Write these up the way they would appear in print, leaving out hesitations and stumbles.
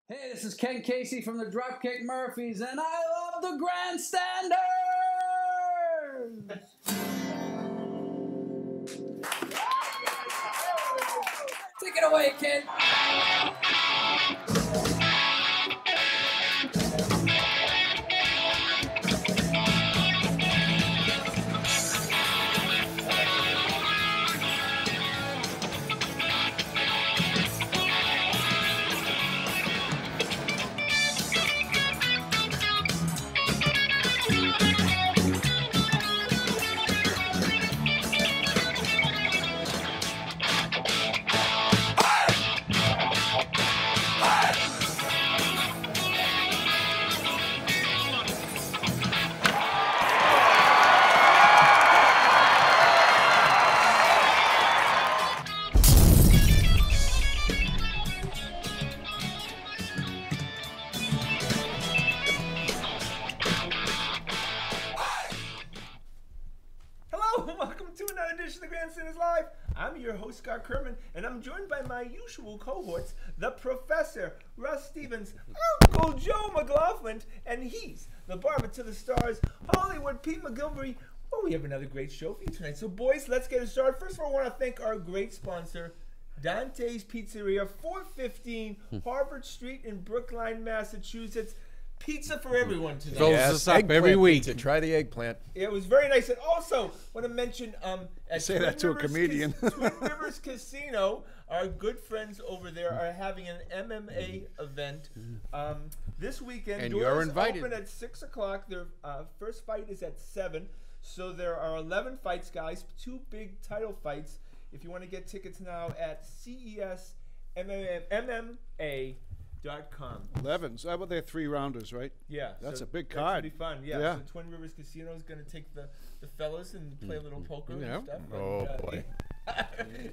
Hey, this is Ken Casey from the Dropkick Murphys, and I love the Grandstanders! Take it away, kid! Welcome to another edition of the Grandstanders Live. I'm your host, Scott Kerman, and I'm joined by my usual cohorts, the Professor, Russ Stevens, Uncle Joe McLaughlin, and he's the barber to the stars, Hollywood Pete McGilvery. Oh, we have another great show for you tonight. So, boys, let's get it started. First of all, I want to thank our great sponsor, Dante's Pizzeria, 415 Harvard Street in Brookline, Massachusetts. Pizza for everyone today. Fills us up every week. Pizza. Try the eggplant. It was very nice. And also, want to mention, at Say that to a comedian. Twin Rivers Casino, our good friends over there are having an MMA event this weekend. And Doors you're invited. open at 6 o'clock. Their first fight is at 7. So there are 11 fights, guys. 2 big title fights. If you want to get tickets now at CESMMA.com. 11. So how about their 3-rounders, right? Yeah. That's so a big that card. should be fun. Yeah. Yeah. So Twin Rivers Casino is going to take the fellas and play a little poker Yeah. and stuff. Oh, And, boy.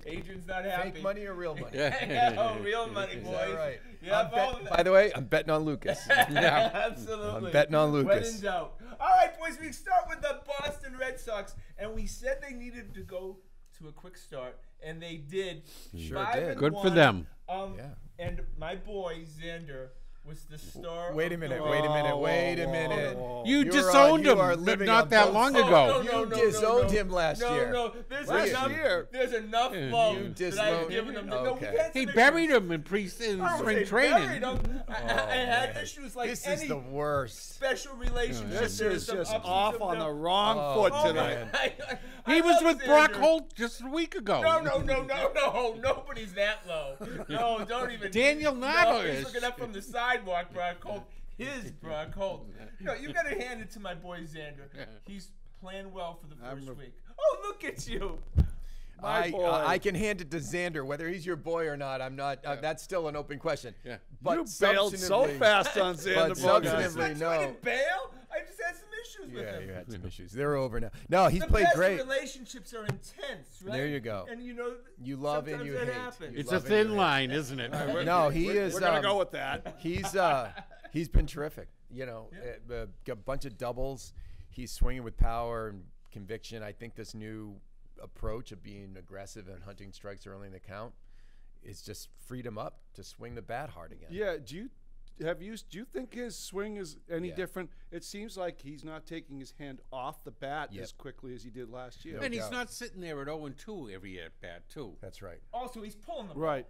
Adrian's not happy. Fake money or real money? Yeah, real money, boys. Is that right? Yeah, By the way, I'm betting on Lucas. Yeah. Absolutely. I'm betting on When Lucas. in doubt. All right, boys, we start with the Boston Red Sox, and we said they needed to go to a quick start, and they did. Sure 5 did. and Good for 1. them. Yeah. And my boy, Xander, was the star. Wait a of minute. the- Wait a minute. Wait a minute. You You're disowned you him are living not on that both long sides. ago. You disowned him last year. No, there's Last enough. year. There's enough You love that I've disowned given him? him. No, Okay. we had He some buried issues. him in I don't spring say training. buried him. I had issues like This any is the worst. special relationship. This There's is some just ups and off some on the downs. wrong Oh, foot Oh, tonight. man. He was love with Brock Xander. Holt just a week ago. No. Nobody's that low. No, don't even. Daniel No, Nava he's is. looking up from the sidewalk, Brock Holt. His Brock Holt. No, you got to hand it to my boy Xander. He's playing well for the first week. Oh, look at you. I can hand it to Xander. Whether he's your boy or not, I'm not. That's still an open question. Yeah. But You bailed so substantively- fast on But Xander. substantively, I no. didn't bail. I just had some issues with Yeah, him. you had some issues. They're over now. No, he's The played best great. relationships are intense, right? There you go. And you know, You love and sometimes you that hate. happens. You It's a love and you thin hate. line, isn't it? No, he is. We're going to go with that. He's been terrific. You know, a bunch of doubles. He's swinging with power and conviction. I think this new approach of being aggressive and hunting strikes early in the count is just freed him up to swing the bat hard again. Yeah, do you think his swing is any Yeah. different? It seems like he's not taking his hand off the bat Yep. as quickly as he did last year. No And doubt. he's not sitting there at 0-2 every at bat, too. That's right. Also, he's pulling the ball. Right.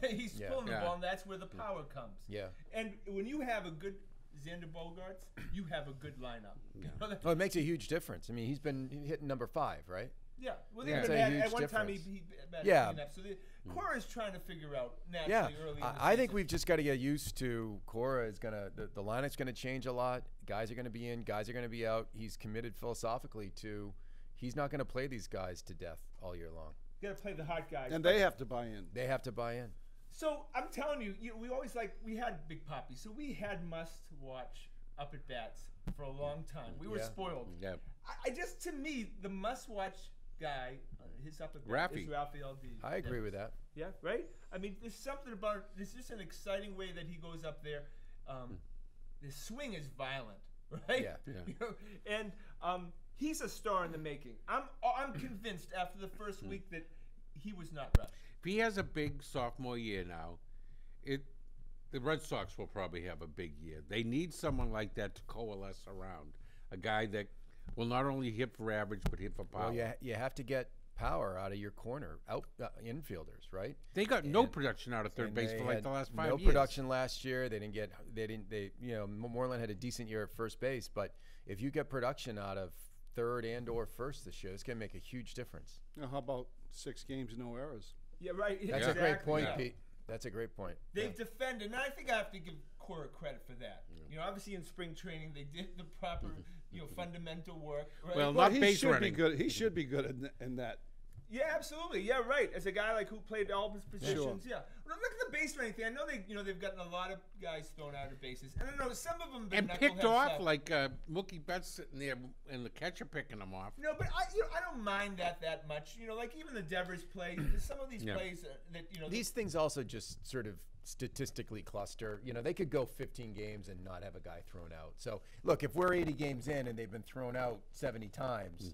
He's Yeah. pulling the Yeah. ball, and that's where the power comes. Yeah. And when you have a good Xander Bogaerts, you have a good lineup. You know that- Oh, it makes a huge difference. I mean, he's been hitting number 5, right? Yeah. Well, Yeah. even It's a at huge one time he difference. batted Yeah. clean up. So the Cora is trying to figure out Yeah. naturally early in the I think season. we've just got to get used to Cora is going to, the lineup's going to change a lot. Guys are going to be in, guys are going to be out. He's committed philosophically to, he's not going to play these guys to death all year long. You got to play the hot guys. And they have to buy in. They have to buy in. So I'm telling you, we always we had Big Poppy, so we had must-watch up at bats for a long time. We were Yeah. spoiled. Yeah. I just, to me, the must-watch guy, his up at bat Rafi. is Raphael D. I agree with that. Yeah, right? I mean, there's something about there's just an exciting way that he goes up there. The swing is violent, right? Yeah. Yeah. You know, and he's a star in the making. I'm convinced after the first week that he was not rushed. If he has a big sophomore year now, The Red Sox will probably have a big year. They need someone like that to coalesce around. A guy that will not only hit for average, but hit for power. Well, you have to get power out of your corner infielders, right? They got no production out of third base for like the last 5 years. No production last year. Moreland had a decent year at first base, but if you get production out of third and or first this year, it's going to make a huge difference. How about 6 games, no errors? Yeah, right. That's a great point, Pete. That's a great point. They've defended, and I think I have to give Cora credit for that. You know, obviously in spring training they did the proper, fundamental work. Right? Well, Well, not he base should running. be good. He should be good in that. Yeah, absolutely. Yeah, right. As a guy like who played all of his positions, yeah. Well, look at the base running thing. I know they've gotten a lot of guys thrown out of bases, and I know some of them been And picked knucklehead off stuff. like Mookie Betts sitting there and the catcher picking them off. No, but I don't mind that much. Like even the Devers play. Some of these plays that These things also just sort of statistically cluster. They could go 15 games and not have a guy thrown out. So look, if we're 80 games in and they've been thrown out 70 times,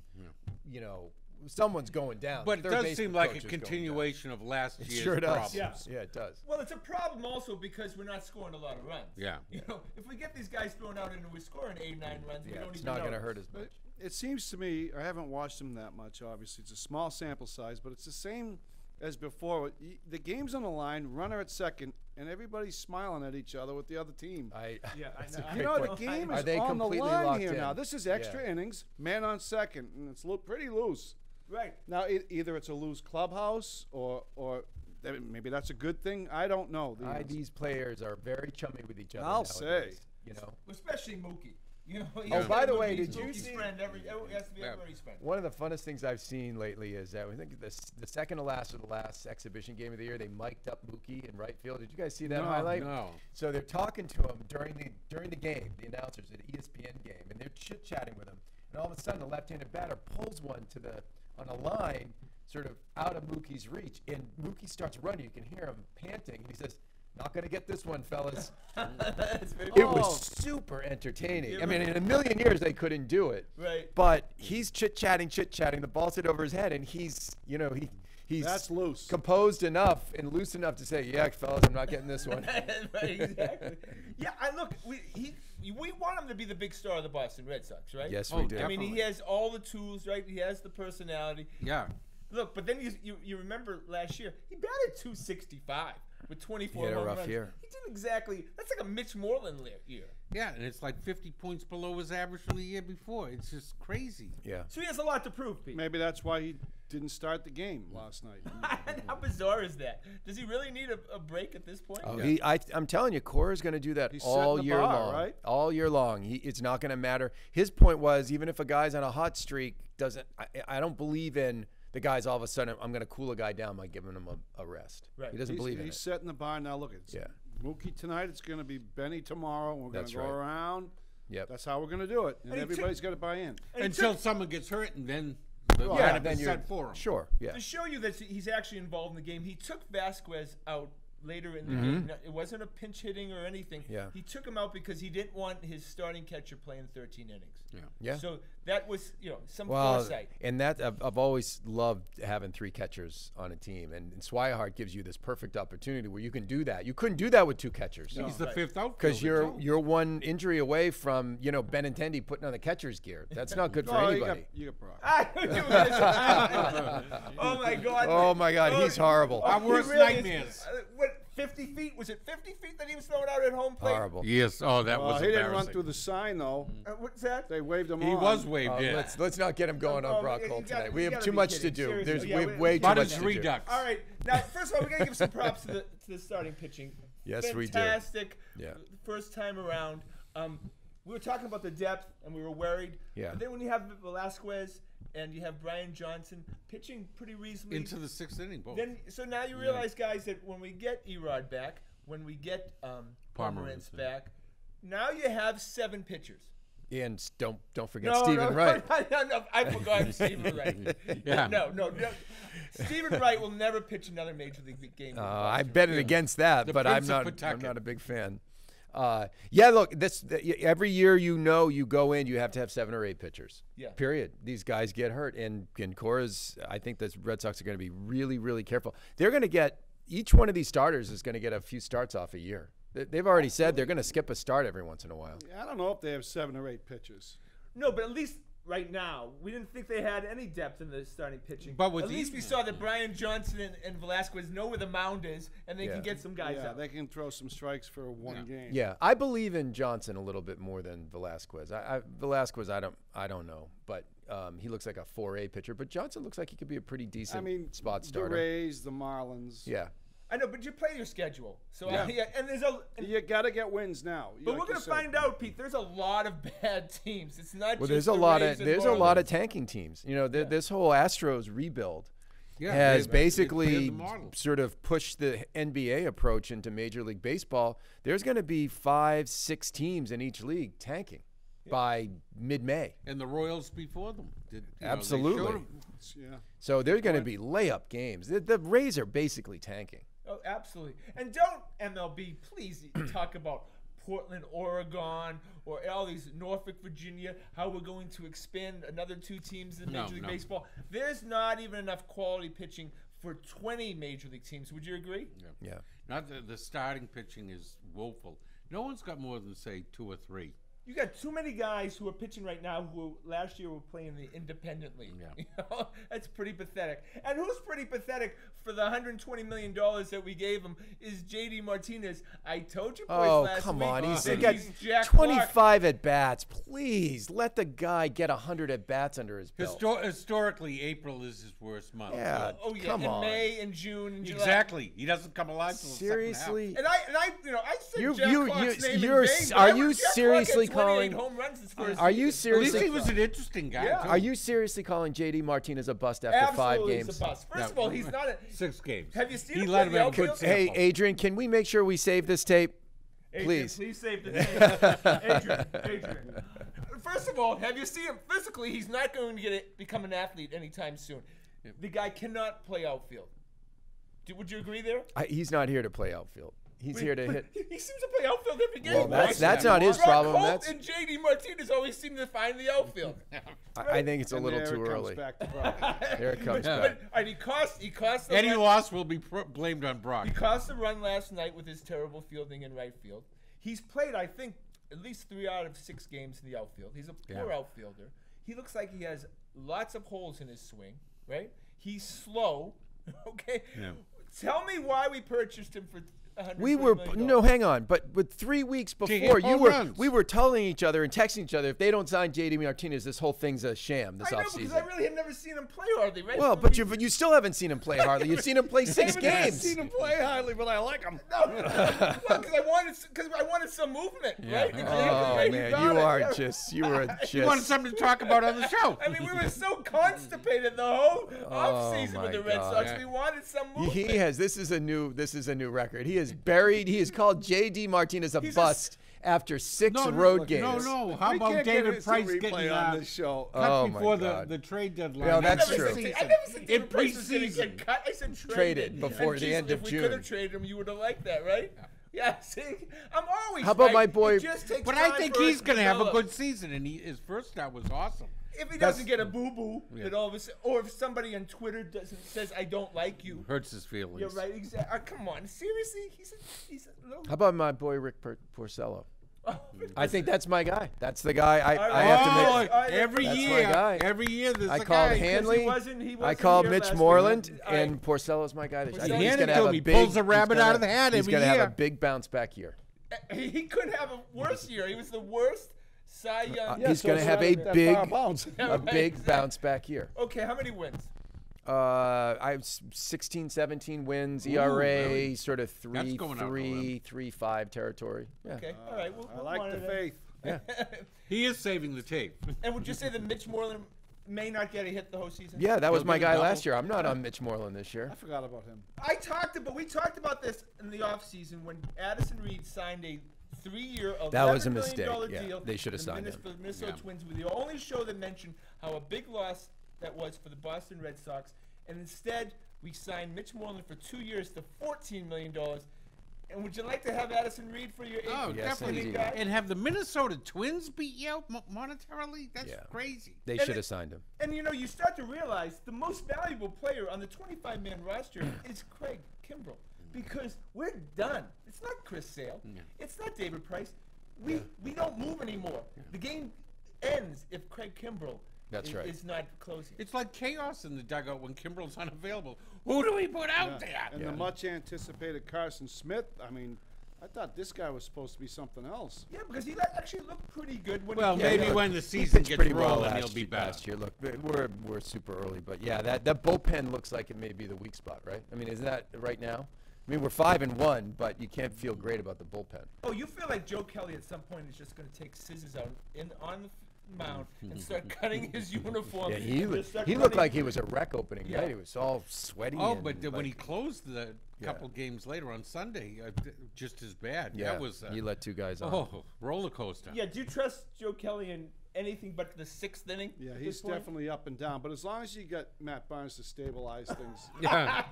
someone's going down. But it Third does baseman seem like coach a is going down. continuation of last year's Sure does. problems. Yeah, it does. Well, it's a problem also because we're not scoring a lot of runs. Yeah. If we get these guys thrown out and we're scoring 8, 9 runs, we don't It's even not know. going to hurt as much. It seems to me, I haven't watched him that much, obviously. It's a small sample size, but it's the same as before. The game's on the line, runner at second, and everybody's smiling at each other with the other team. Yeah, I know. You know, the game Are is they on the completely line locked here in? now. This is extra Yeah. innings, man on second, and it's pretty loose. Right. Now, either it's a loose clubhouse or maybe that's a good thing. I don't know. These players are very chummy with each other. I'll nowadays, say. Especially Mookie. Oh, by the way, did you Mookie's see- friend? He has to be everybody's friend. One of the funnest things I've seen lately is that I think the second to last of the last exhibition game of the year, they mic'd up Mookie in right field. Did you guys see that highlight? No. So they're talking to him during the game, the announcers at ESPN game, and they're chit-chatting with him. And all of a sudden, the left-handed batter pulls one on a line sort of out of Mookie's reach, and Mookie starts running. You can hear him panting, and he says, "Not going to get this one, fellas." It was super entertaining. I mean, in a million years, they couldn't do it. Right. But he's chit-chatting. The ball's hit over his head, and he's That's loose. composed enough and loose enough to say, "Yeah, fellas, I'm not getting this one." Right, exactly. Yeah, we want him to be the big star of the Boston Red Sox, right? Yes, Oh, we do. I mean, he Definitely. has all the tools, right? He has the personality. Yeah. Look, but then you remember last year, he batted .265 with 24 He had a home rough runs. year. He did exactly. That's like a Mitch Moreland year. Yeah, and it's like 50 points below his average from the year before. It's just crazy. Yeah. So he has a lot to prove, Pete. Maybe that's why he didn't start the game last night. How bizarre is that? Does he really need a break at this point? Oh, I'm telling you, Cora's going to do that He's all setting the year bar, long. right? All year long. It's not going to matter. His point was, even if a guy's on a hot streak, I don't believe in the guys all of a sudden, I'm going to cool a guy down by giving him a rest. Right. He doesn't believe in He's it. setting the bar now. Look, it's Mookie tonight. It's going to be Benny tomorrow. And we're going That's to go right. around. Yep. That's how we're going to do it. And he everybody's got to buy in. Until someone gets hurt, and then the Yeah, lineup then is you're set for him. Sure. Yeah. To show you that he's actually involved in the game, he took Vasquez out later in the game. It wasn't a pinch hitting or anything. Yeah. He took him out because he didn't want his starting catcher playing 13 innings. Yeah. So that was, some Well, foresight. and that I've always loved having 3 catchers on a team, and Swihart gives you this perfect opportunity where you can do that. You couldn't do that with 2 catchers. He's the fifth outfielder. Because you're one injury away from Benintendi putting on the catcher's gear. That's not good for Oh, anybody. you got Brock. Oh my God! Oh my God, he's horrible. Our He worst really is. nightmares. What? 50 feet? Was it 50 feet that he was throwing out at home plate? Horrible. Yes. Oh, that Well, was he didn't embarrassing. run through the sign, though. What's that? They waved him He on. was waved in. Let's not get him going on Brock you Holt gotta- tonight. We you have gotta too be much to kidding. do. Seriously. There's Yeah, we we- have way too But much it's to do. redux. All right. Now, first of all, we got to give some props to the starting pitching. Yes, we do. Fantastic. Yeah. First time around. We were talking about the depth, and we were worried. Yeah. But then when you have Velasquez and you have Brian Johnson pitching pretty reasonably. Into the 6th inning, both. So now you realize, guys, that when we get Erod back, when we get Pomerantz back, now you have 7 pitchers. And don't forget Stephen Wright. No, I forgot Stephen Wright. Yeah. No. Stephen Wright will never pitch another major league game. I bet it against that, The but I'm Prince of not. I'm Pawtucket. not a big fan. Yeah, look, every year you go in, you have to have 7 or 8 pitchers. Yeah. Period. These guys get hurt, and Cora's. I think the Red Sox are going to be really, really careful. They're going to get each one of these starters is going to get a few starts off a year. They've already said they're going to skip a start every once in a while. Yeah, I don't know if they have 7 or 8 pitchers. No, but at least right now, we didn't think they had any depth in the starting pitching. But with at least we saw that Brian Johnson and Velasquez know where the mound is, and they can get some guys Yeah, out. they can throw some strikes for one game. Yeah, I believe in Johnson a little bit more than Velasquez. Velasquez, I don't know, but he looks like a 4A pitcher. But Johnson looks like he could be a pretty decent spot starter. The Rays, the Marlins. Yeah. I know, but you play your schedule, so Yeah. and You got to get wins now. but we're gonna find out, Pete. There's a lot of bad teams. It's not Well, just there's the a lot Rays of and lot of Marlins. tanking teams. You know, this whole Astros rebuild Yeah, has they've basically cleared the model. sort of pushed the NBA approach into Major League Baseball. There's going to be 5-6 teams in each league tanking by mid-May. And the Royals before them. Absolutely. Yeah. So there's going to be layup games. The Rays are basically tanking. Oh, absolutely. And don't MLB please talk about Portland, Oregon, or all these Norfolk, Virginia. How we're going to expand another 2 teams in Major League Baseball. There's not even enough quality pitching for 20 Major League teams. Would you agree? Yeah. Not the starting pitching is woeful. No one's got more than, say, 2 or 3. You got too many guys who are pitching right now who last year were playing the independent league. Yeah. You know? That's pretty pathetic. And who's pretty pathetic for the $120 million that we gave him is JD Martinez. I told you boys last come week on. that He's got he's Jack Clark. 25 at-bats. Please, let the guy get 100 at-bats under his belt. Historically, April is his worst month. Yeah. Oh yeah, Come in on. May and June and July. Exactly. He doesn't come alive till the second Seriously? And I said You- Jack you- Clark's you- name you're in s- vain. are Jack you Clark seriously had 28 calling- home runs his first Are you season. half. At least seriously? he was an interesting guy, Yeah. too. Are you seriously calling JD Martinez a bust after 5 Absolutely, games? he's a bust. First of all, he's not a. 6 games. Have you seen he him let play him have the a good outfield? Hey, sample. Adrian, can we make sure we save this tape? Adrian, Please. please save the tape. Adrian. First of all, have you seen him physically? He's not going to become an athlete anytime soon. The guy cannot play outfield. Would you agree there? He's not here to play outfield. He's here to hit. He seems to play outfield every game. Well, right? that's not his Rock problem. Holt That's and JD Martinez always seem to find the outfield. I think it's a And little there too it comes early. back to Brock. There it comes But, back. and he cost the Any run- loss will be blamed on Brock. He cost the run last night with his terrible fielding in right field. He's played, I think, at least 3 out of 6 games in the outfield. He's a poor outfielder. He looks like he has lots of holes in his swing, right? He's slow. Okay. Yeah. Tell me why we purchased him for $140 We were million. no, hang on. But with 3 weeks hit before, home runs. we were telling each other and texting each other if they don't sign JD Martinez, this whole thing's a sham this I know because offseason. I really have never seen him play hardly, right? Well, but you still haven't seen him play hardly. You've seen him play 6 I've games. seen him play highly, but I like him. because I wanted some movement, right? Exactly, Oh right? man, got you it. are Yeah. just you were You wanted just. something to talk about on the show. I mean, we were so constipated the whole offseason my with the Red God. Sox. Yeah. We wanted some movement. He has. This is a new record. He has buried. He has called JD Martinez a He's bust after 6 road games. No. How We about can't get David into Price replay getting on this show. cut Oh, my before God. the trade deadline? Yeah, I that's never true. said- I never said In David Price was going to preseason. get cut. I said Traded before And the geez, end of if we June. could have traded him, you would have liked that, right? Yeah. See, I'm always. How about right. my boy- It just takes But I time think for he's us going to have a develop. good season, and his first start was awesome. If he That's- doesn't get a boo-boo, then all of a sudden, or if somebody on Twitter says I don't like you, Hurts his feelings. you're right. Exactly. Come on, seriously, he's a little. How about my boy Rick Porcello? Oh, I think that's my guy. That's the guy. I right. have to make. All right, every that's my year, guy. every year there's I a called guy. Hanley. he wasn't I called here Mitch last week. Moreland, All right. and Porcello's my guy. I Porcello. think Hand he's it going to to have him. a He big. pulls the rabbit out of the hat He's every gonna have year. a big bounce back year. He could have a worse year. He was the worst Cy Young. He's so gonna it's have not a that big- far bounce. Yeah, A right, big exactly. bounce back year. Okay, how many wins? I have 16, 17 wins, ERA really? sort of That's going out on a 3.3, 3.5 territory. Yeah. Okay, all right. We'll I like the faith. He is saving the tape. And would you say that Mitch Moreland may not get a hit the whole season? Yeah, that was He'll my get a guy double. last year. I'm not on Mitch Moreland this year. I forgot about him. We talked about this in the offseason when Addison Reed signed a 3-year, $11 That was a million mistake. Yeah, deal. they should have The signed him. The Minnesota Yeah. Twins were the only show that mentioned how a big loss that was for the Boston Red Sox, and instead we signed Mitch Moreland for 2 years to $14 million. And would you like to have Addison Reed for your Oh, eighth Yes, definitely. indeed. guy? And have the Minnesota Twins beat you out monetarily? That's Yeah. crazy. They And should it- have signed him. And you start to realize the most valuable player on the 25-man roster is Craig Kimbrell. because we're done. It's not Chris Sale. It's not David Price. We don't move anymore. The game ends if Craig Kimbrell is not closing. It's like chaos in the dugout when Kimbrell's unavailable. Who do we put out there? And the much anticipated Carson Smith. I mean, I thought this guy was supposed to be something else. Yeah, because he actually looked pretty good when Well, he maybe when the season gets rolling, he'll be better. Last year, look, we're super early, but yeah, that bullpen looks like it may be the weak spot, right? I mean, isn't that right now? I mean, we're 5-1, but you can't feel great about the bullpen. Oh, you feel like Joe Kelly at some point is just going to take scissors out on the mound and start cutting his uniform. Yeah, he looked like he was a wreck opening night. He was all sweaty. Oh, but when he closed the couple games later on Sunday, just as bad. Yeah, that was he let two guys on. Oh, roller coaster. Yeah, do you trust Joe Kelly in anything but the 6th inning? Yeah, he's definitely up and down. But as long as you got Matt Barnes to stabilize things. Yeah.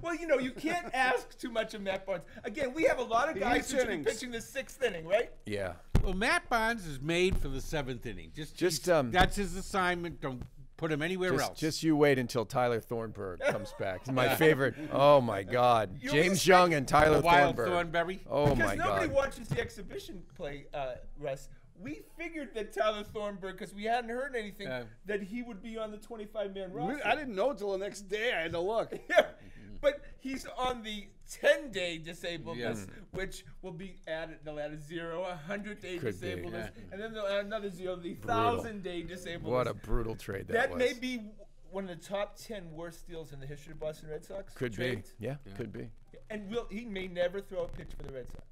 Well, you know, you can't ask too much of Matt Barnes. Again, we have a lot of guys who should be pitching the 6th inning, right? Yeah. Well, Matt Barnes is made for the 7th inning. That's his assignment. Don't put him anywhere else. Just you wait until Tyler Thornburg comes back. He's my favorite. Oh my God, James Young and Tyler Wild Thornburg. Thornberry. Oh because my God. nobody watches the exhibition play, Russ. We figured that Tyler Thornburg, because we hadn't heard anything, that he would be on the 25-man roster. I didn't know until the next day. I had to look. Yeah, but he's on the 10-day disabledness, which will be added. They'll add a 0, 100-day disabledness, and then they'll add another 0, the 1,000-day disabledness. What a brutal trade that was. May be one of the top 10 worst deals in the history of Boston Red Sox. Could trades. be. Yeah, could be. And he may never throw a pitch for the Red Sox.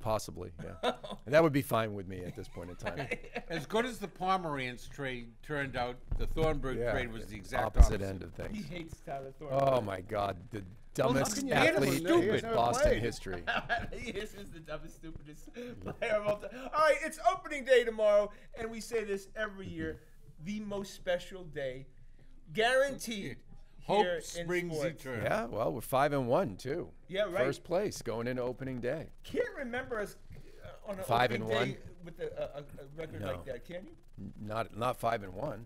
Possibly, yeah. And that would be fine with me at this point in time. As good as the Pomerantz trade turned out, the Thornburg trade was the exact opposite end of things. He hates Tyler Thornburg. Oh my God, the dumbest you athlete stupid. in Boston history. He is the dumbest, stupidest player of all time. All right, it's opening day tomorrow, and we say this every year: the most special day, guaranteed. Hope here springs in sports. eternal. Yeah, well, we're 5-1 too. Yeah, right. First place going into opening day. Can't remember us on an 5-1 opening day with a record like that, can you? Not 5-1.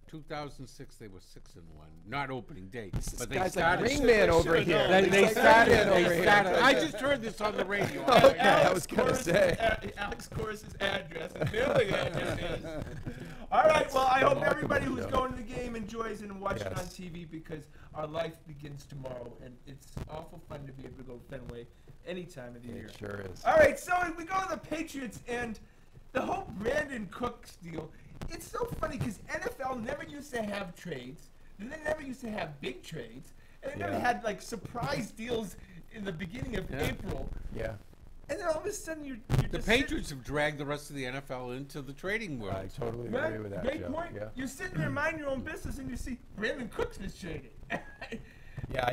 2006, they were 6-1. Not opening day, but they Guy's like started. Ring Man over here. They started. over here. I just heard this on the radio. Okay, I was gonna say. Alex Corus's address. Mailing address is. All right. Well, I hope everybody who's going to the game enjoys it and watching on TV, because our life begins tomorrow, and it's awful fun to be able to go Fenway any time of the year. It sure is. All right. So we go to the Patriots and the whole Brandon Cooks deal. It's so funny because NFL never used to have trades. They never used to have big trades. And they never had, like, surprise deals in the beginning of April. Yeah. And then all of a sudden you're The just Patriots have dragged the rest of the NFL into the trading world. I totally Right? agree with that, Great Joe. point. Yeah. You're sitting there minding your own business and you see Brandon Cooks is traded. Yeah,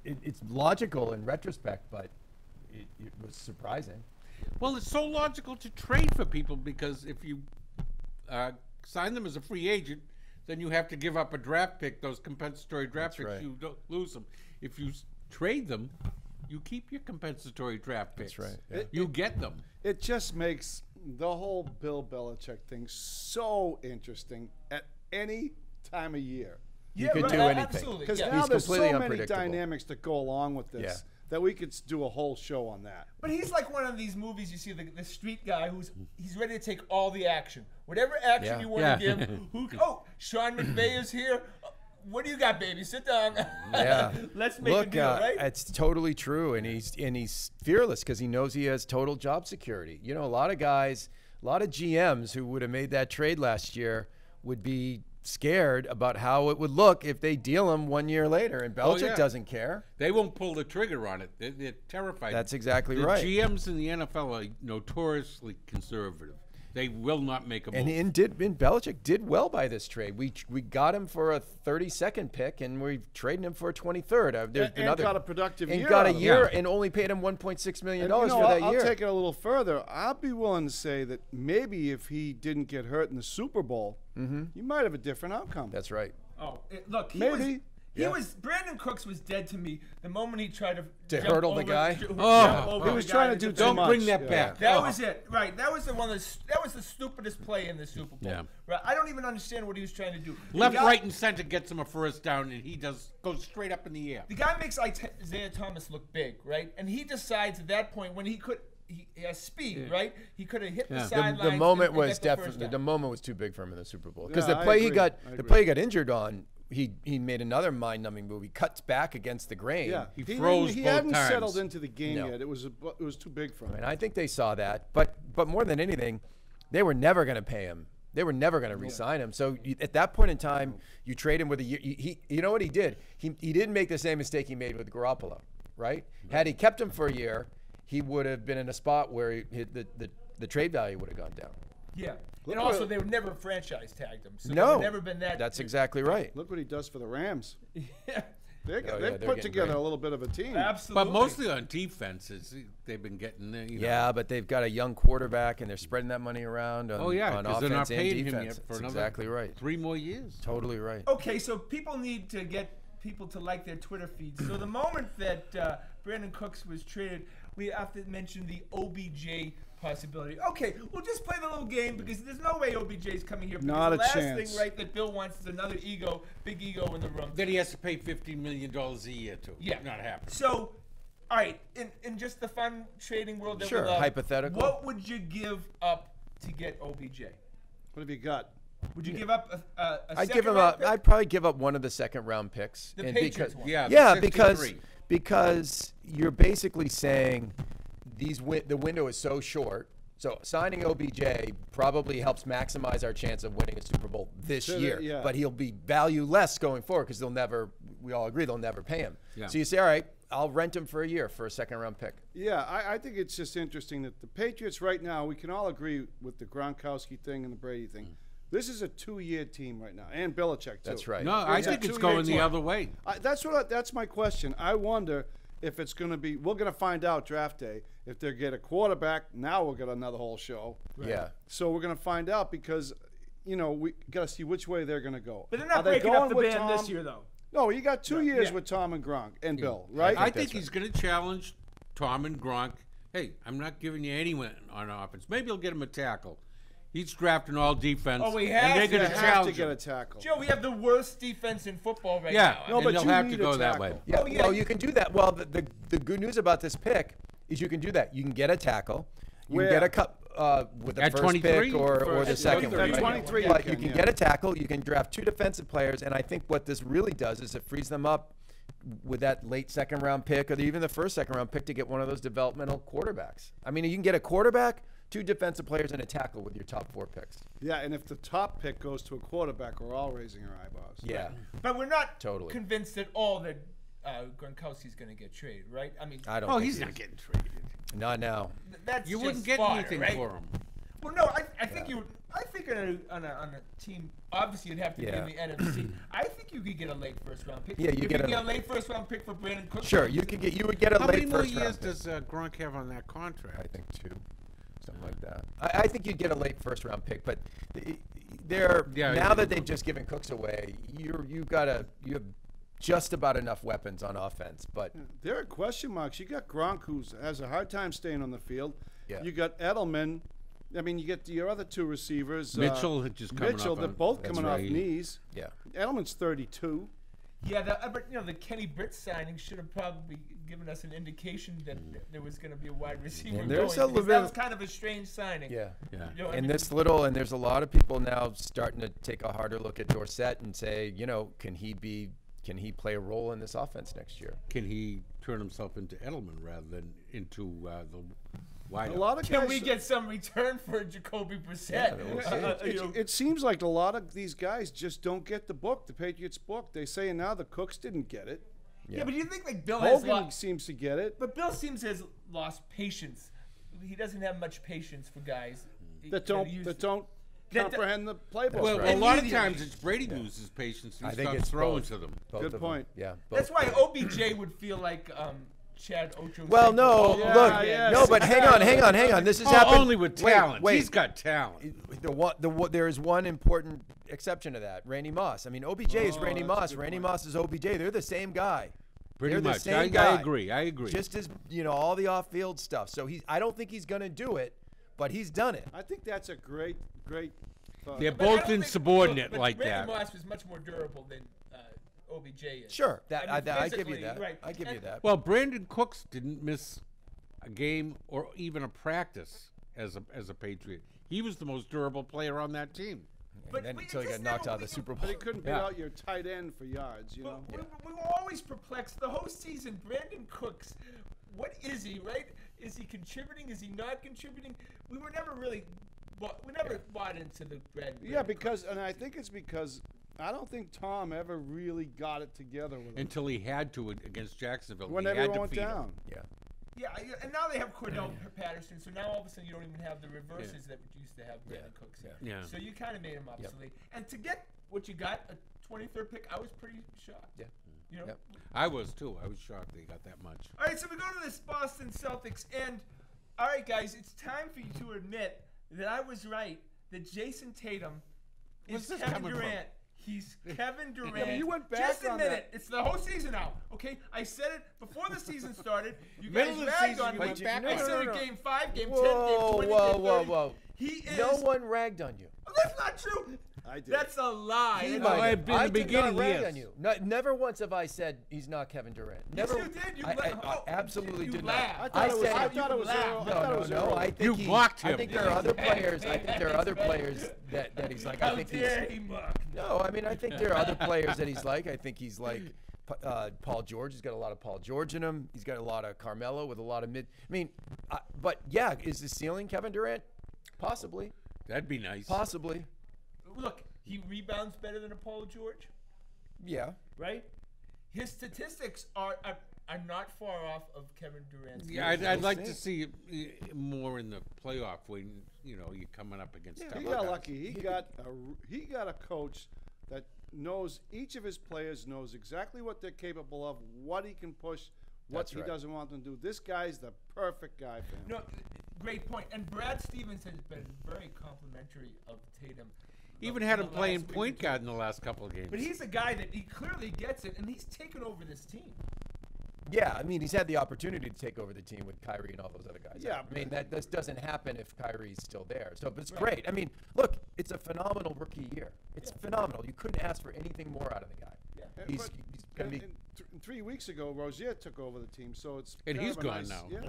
it's logical in retrospect, but it was surprising. Well, it's so logical to trade for people, because if you sign them as a free agent, then you have to give up a draft pick, those compensatory draft picks. right. You don't lose them. If you trade them, you keep your compensatory draft picks. That's right. Yeah. You get them. It just makes the whole Bill Belichick thing so interesting at any time of year. You could do anything. Absolutely. Because Yeah. now He's there's so completely many unpredictable. dynamics that go along with this that we could do a whole show on that. But he's like one of these movies you see, the street guy he's ready to take all the action. Whatever action you want to give. Sean McVay is here. What do you got, baby? Sit down. Yeah. Let's make a deal, right? It's totally true, and he's fearless because he knows he has total job security. You know, a lot of guys, a lot of GMs who would have made that trade last year would be scared about how it would look if they deal him 1 year later, and Belichick doesn't care. They won't pull the trigger on it. They're terrified. That's exactly the right. GMs in the NFL are notoriously conservative. They will not make a move. And Belichick did well by this trade. We got him for a 32nd pick, and we're trading him for a 23rd. There's been other, got a productive and year. got a out of year it. and only paid him $1.6 million And, for that year. I'll take it a little further. I'll be willing to say that maybe if he didn't get hurt in the Super Bowl, you might have a different outcome. That's right. Oh, look, Maybe. Brandon Cooks was dead to me the moment he tried to jump hurdle the over- guy? jump Oh. over He was the trying guy to do that too Don't much. bring that Yeah. back. That Oh. was it, right? That was that was the stupidest play in the Super Bowl. Yeah. Right? I don't even understand what he was trying to do. Left, The guy- right, and center gets him a first down, and he goes straight up in the air. The guy makes Isaiah Thomas look big, right? And he decides at that point when he has speed, right? He could have hit the Yeah. sidelines. The moment and was get the first definitely down. the moment was too big for him in the Super Bowl because Yeah, the I play agree. I the agree. play he got injured on. He made another mind-numbing move. He cuts back against the grain. Yeah, He he froze He both hadn't times. settled into the game No. yet. It was too big for him. And I think they saw that, but more than anything, they were never going to pay him. They were never going to re-sign him. So at that point in time, you trade him with a year. You know what he did? He didn't make the same mistake he made with Garoppolo, right? Had he kept him for a year, he would have been in a spot where the trade value would have gone down. Yeah. Look And also, what- they would never franchise tagged him. So No, they've never been that. That's exactly right. Look what he does for the Rams. Yeah, They've they're put getting together great. a little bit of a team. absolutely. But mostly on defenses, they've been getting there. You know. Yeah, but they've got a young quarterback, and they're spreading that money around on, Oh yeah, on because offense they're not and paying him defense. yet for That's another exactly right. 3 more years. Totally right. Okay, so people need to get people to like their Twitter feeds. So the moment that Brandon Cooks was traded, we have to mention the OBJ possibility. Okay, we'll just play the little game because there's no way OBJ's coming here. Because Not the a last chance. thing, right, that Bill wants is another big ego in the room. Then he has to pay $15 million a year to. Yeah. Not happening. So, all right, in just the fun trading world that Sure, we love, hypothetical. what would you give up to get OBJ? What have you got? Would you give up a I'd second give him round up. pick? I'd probably give up one of the second-round picks. The And Patriots one. Yeah. Yeah, the because 63. you're basically saying the window is so short. So signing OBJ probably helps maximize our chance of winning a Super Bowl this So, year. yeah. But he'll be valueless going forward because we all agree they'll never pay him. Yeah. So you say, all right, I'll rent him for a year for a second-round pick. Yeah, I think it's just interesting that the Patriots right now, we can all agree with the Gronkowski thing and the Brady thing. This is a 2-year team right now, and Belichick too. That's right. No, I It's a think it's 2-year going the team. other way. That's my question. I wonder if it's going to be. We're going to find out draft day if they get a quarterback. Now we'll get another whole show. Yeah. So we're going to find out because, we got to see which way they're going to go. But they're Are not they breaking going up the with band this Tom? year, though. No, you got 2 years Yeah. with Tom and Gronk and Bill, right? I that's think he's going to challenge Tom and Gronk. Hey, I'm not giving you anyone on offense. Maybe he'll get him a tackle. He's drafting all defense. Oh, he and has they're to. going You to have to challenge get him. a tackle. Joe, we have the worst defense in football right Yeah, now. No, but and they'll you have need to a go that tackle. way. Yeah, Oh, yeah. well, you can do that. Well, the good news about this pick is you can do that. You can get a tackle. You Where? can get a cup with the At first 23? pick or the First, second. 23, right? 23 you But can, you can yeah. get a tackle. You can draft 2 defensive players, and I think what this really does is it frees them up with that late second-round pick or even the first second-round pick to get one of those developmental quarterbacks. I mean, you can get a quarterback, 2 defensive players, and a tackle with your top 4 picks. Yeah, and if the top pick goes to a quarterback, we're all raising our eyebrows. Yeah. But we're not Totally. convinced at all that Gronkowski's going to get traded, right? I mean, I don't Oh, think he's he not is. getting traded. Not now. that's You just wouldn't get fodder, anything right? for him. Well, no, I think you. I think on a team, obviously you'd have to Yeah. be in the NFC. I think you could get a late first round pick. Yeah, you If get you a- get a late first round pick for Brandon Cooks. Sure, you would get a How many late more first years round pick. does Gronk have on that contract? I think 2, something like that. I think you'd get a late first round pick, but they're Yeah, now yeah. that they've just given Cooks away, you have just about enough weapons on offense. But There are question marks. You got Gronk, who has a hard time staying on the field. Yeah. You got Edelman. I mean, you get your other 2 receivers. Mitchell had just coming Mitchell, up they're on- both That's coming off right. knees. yeah, Edelman's 32. Yeah, but the Kenny Britt signing should have probably given us an indication that there was going to be a wide receiver. And there's going, a because little that was kind of a strange signing. yeah. Yeah. You know, I And mean, there's a lot of people now starting to take a harder look at Dorsett and say, can he play a role in this offense next year? Can he turn himself into Edelman rather than into the wide? A lot of can guys. we get some return for Jacoby Brissett? Yeah, we'll see. You know, It seems like a lot of these guys just don't get the book, the Patriots book. They say now the Cooks didn't get it. yeah, but do you think like Bill has Hogan lost? seems to get it. But Bill seems to has lost patience. He doesn't have much patience for guys That used don't to. comprehend the playbook. Well, right. a lot of Immediately. times it's Brady loses patience and I think stops it's throwing both. to them. Both Good of them. point. Yeah. That's both. why OBJ would feel like Chad Ochocinco. Well, no, Yeah, look, yes. no, but hang on. This has happened only with talent. Wait, He's got talent. there is one important exception to that. Randy Moss. I mean, OBJ is Randy that's a Moss. good Randy point. Moss is OBJ. They're the same guy. Pretty They're the much. same I guy. agree. I agree. Just as all the off-field stuff. So I don't think he's going to do it, but he's done it. I think that's a great thought. They're But I both don't think- insubordinate but like Randy that. Moss was much more durable than OBJ is. Sure, I mean, I give you physically, that. right. I give you that. Well, Brandon Cooks didn't miss a game or even a practice as a Patriot. He was the most durable player on that team. And then but until he it got just knocked never- out of the we- Super But Bowl. he couldn't beat Yeah. out your tight end for yards, you know. But we were always perplexed the whole season. Brandon Cooks, what is he, right? Is he contributing? Is he not contributing? We were never really, we never bought into the Brandon. Yeah, and I think it's because I don't think Tom ever really got it together with him Until he had to against Jacksonville. when he had everyone to went feed him. down. Yeah. Yeah, and now they have Cordell Patterson, so now all of a sudden you don't even have the reverses that we used to have Brandon Cooks in. Yeah. So you kind of made him obsolete. And to get what you got, a 23rd pick, I was pretty shocked. Yeah. You know? Yep. I was too. I was shocked they got that much. All right, so we go to this Boston Celtics, and all right, guys, it's time for you to admit that I was right. That Jason Tatum Where's is this Kevin coming from? Durant. He's Kevin Durant. but you went back Just on admit that. it. It's the whole season now. Okay, I said it before the season started. You Middle guys of the ragged season, on you me. went back I on said it. it game 5, game 10, Whoa, game 20, whoa, game whoa, 30. whoa. He is. No one ragged on you. Oh, that's not true. I did. That's a lie. He And might I- have. In the I did beginning, not rag yes. on you. Never once have I said he's not Kevin Durant. Yes, Never. you did. You I laughed. absolutely You did laughed. not. I thought it was. said I thought it was. laughed. I No, thought it no, was no. early. I think You mocked I him. think there are other players. I think there are other players that he's like. I How think dare he's. he mock? No, I mean I think there are other players that he's like. I think he's like Paul George. He's got a lot of Paul George in him. He's got a lot of Carmelo with a lot of mid. I mean, but yeah, is the ceiling Kevin Durant? Possibly, That'd be nice. possibly. Look, he rebounds better than a Paul George, Yeah. right? His statistics are not far off of Kevin Durant's. Yeah, I'd like to see more in the playoff when you're coming up against. He tough got guys. lucky. He got a coach that knows each of his players, knows exactly what they're capable of, what he can push, what That's he right. doesn't want them to do. This guy's the perfect guy for him. No, great point. And Brad Stevens has been very complimentary of Tatum. Even the- had the him playing last week point or two. guard in the last couple of games. But he's a guy that he clearly gets it, and he's taken over this team. Yeah, I mean, he's had the opportunity to take over the team with Kyrie and all those other guys. Yeah, I mean, that this doesn't happen if Kyrie's still there. So, but it's great. I mean, look, it's a phenomenal rookie year. It's phenomenal. You couldn't ask for anything more out of the guy. Yeah. He's But- going to be. and 3 weeks ago, Rozier took over the team, so it's And kind he's of a gone nice- now. Yeah.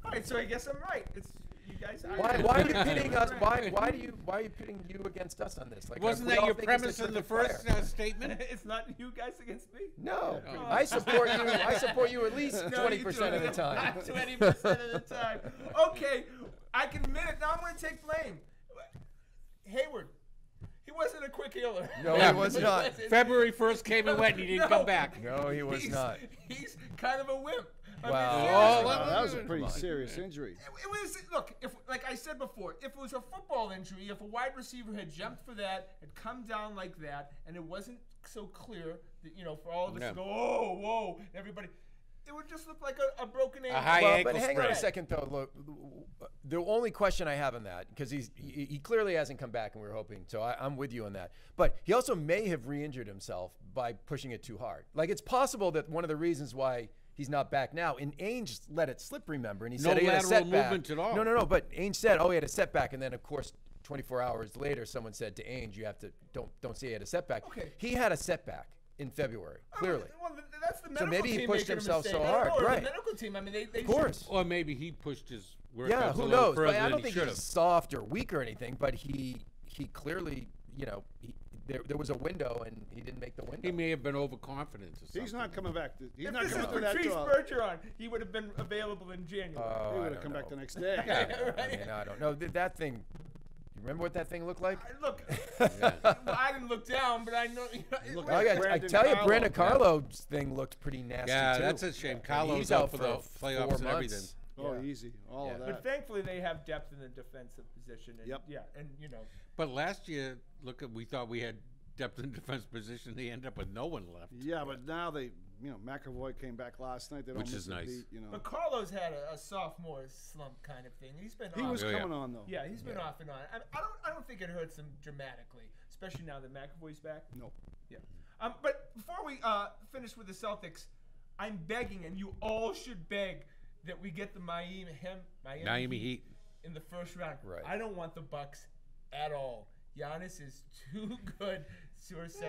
All right, so I guess I'm right. It's you guys. Why are you pitting us? Why are you pitting you against us on this? Like, Wasn't we that all your think he's a premise in the terrific first player. statement? It's not you guys against me. No, Oh. I support you. I support you at least 20% of the time. 20% of the time. Okay, I can admit it. Now I'm going to take blame. Hayward, he wasn't a quick healer. No, Yeah. he was not. February 1st came and went, and he didn't come back. No, he was not. He's kind of a wimp. I mean, Wow. seriously. Oh, Wow, that was a Come pretty on. serious injury. It was look. If like I said before, if it was a football injury, if a wide receiver had jumped for that, had come down like that, and it wasn't so clear that for all of us Yeah. to go, oh, whoa, everybody, it would just look like a broken ankle. high Well, ankle but hang on a sprain. second though. Look, the only question I have on that, because he clearly hasn't come back, and we were hoping. So I'm with you on that. But he also may have re-injured himself by pushing it too hard. Like it's possible that one of the reasons why he's not back now, and Ainge let it slip. Remember, and he No said he had a lateral setback. movement at all. No. But Ainge said, oh, he had a setback, and then of course 24 hours later, someone said to Ainge, you have to don't say he had a setback. Okay. He had a setback in February, clearly. Well, that's the medical maybe he team pushed making a himself mistake. so I don't hard, know, or right. The medical team. I mean, they Of course. Or maybe he pushed his workouts Yeah, a who little knows? further But I than don't he think should he's have. soft or weak or anything. But he clearly, there was a window and he didn't make the window. He may have been overconfident or something. He's not coming back. He's If not this is coming through that Patrice door. Bergeron, he would have been available in January. Oh, He I would have don't come back the know. next day. I mean, I don't know. That thing. You remember what that thing looked like? Look, well, I didn't look down, but I know. Look I Brandon tell you, Carlo. Brandon Carlo's thing looked pretty nasty Yeah, too. that's a shame. And Carlo's he's out for the 4 playoffs and months. everything. Oh, Yeah. easy. All of Yeah. that. But thankfully, they have depth in the defensive position. And, Yep. Yeah, and But last year, we thought we had depth and defense position, they end up with no one left. Yeah, but now they, McAvoy came back last night. They don't Which miss is a nice. beat, But Carlos had a sophomore slump kind of thing. He's been He off. was Oh, yeah. coming on, though. Yeah, he's been off and on. I don't think it hurts him dramatically, especially now that McAvoy's back. Nope. Yeah. But before we finish with the Celtics, I'm begging, and you all should beg, that we get the Miami Heat. in the first round. Right. I don't want the Bucks at all. Giannis is too good.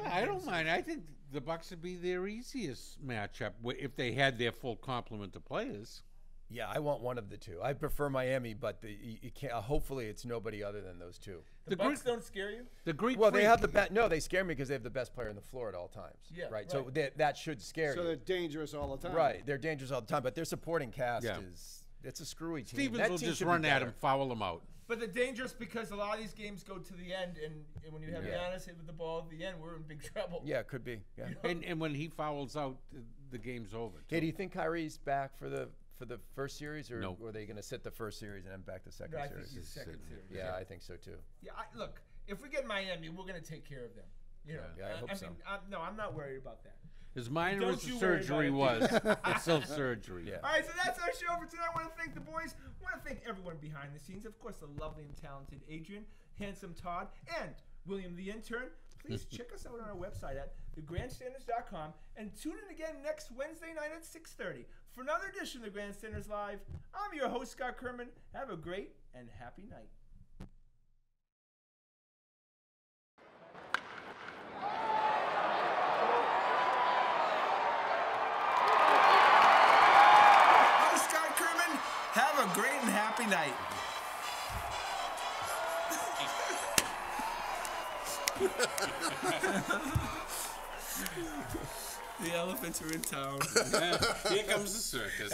I don't mind. I think the Bucks would be their easiest matchup if they had their full complement of players. Yeah, I want one of the two. I prefer Miami, but you can't. Hopefully, it's nobody other than those two. The Bucks don't scare you? The Greek. Well, they Freak- have the best. No, they scare me because they have the best player on the floor at all times. Yeah, right. So right. that should scare So you. they're dangerous all the time. Right, they're dangerous all the time, but their supporting cast Yeah. it's a screwy team. Stevens That will team just should be run at better. him, foul him out. But they're dangerous because a lot of these games go to the end, and when you have Yeah. Giannis hit with the ball at the end, we're in big trouble. Yeah, it could be. Yeah. And when he fouls out, the game's over. Hey, do you think Kyrie's back for the first series, or No. are they going to sit the first series and then back the second No, I think series? he's second series. Yeah, I think so too. Yeah, look, if we get Miami, we're going to take care of them. You know, Yeah, I hope so. I'm not worried about that. As minor Don't as the you worry surgery about was, it's still surgery. Yeah. All right, so that's our show for tonight. I want to thank the boys. I want to thank everyone behind the scenes. Of course, the lovely and talented Adrian, handsome Todd, and William the intern. Please check us out on our website at thegrandstanders.com and tune in again next Wednesday night at 6:30 for another edition of the Grandstanders Live. I'm your host, Scott Kerman. Have a great and happy night. I'm Scott Kerman. Have a great and happy night. The elephants are in town. Here comes the circus.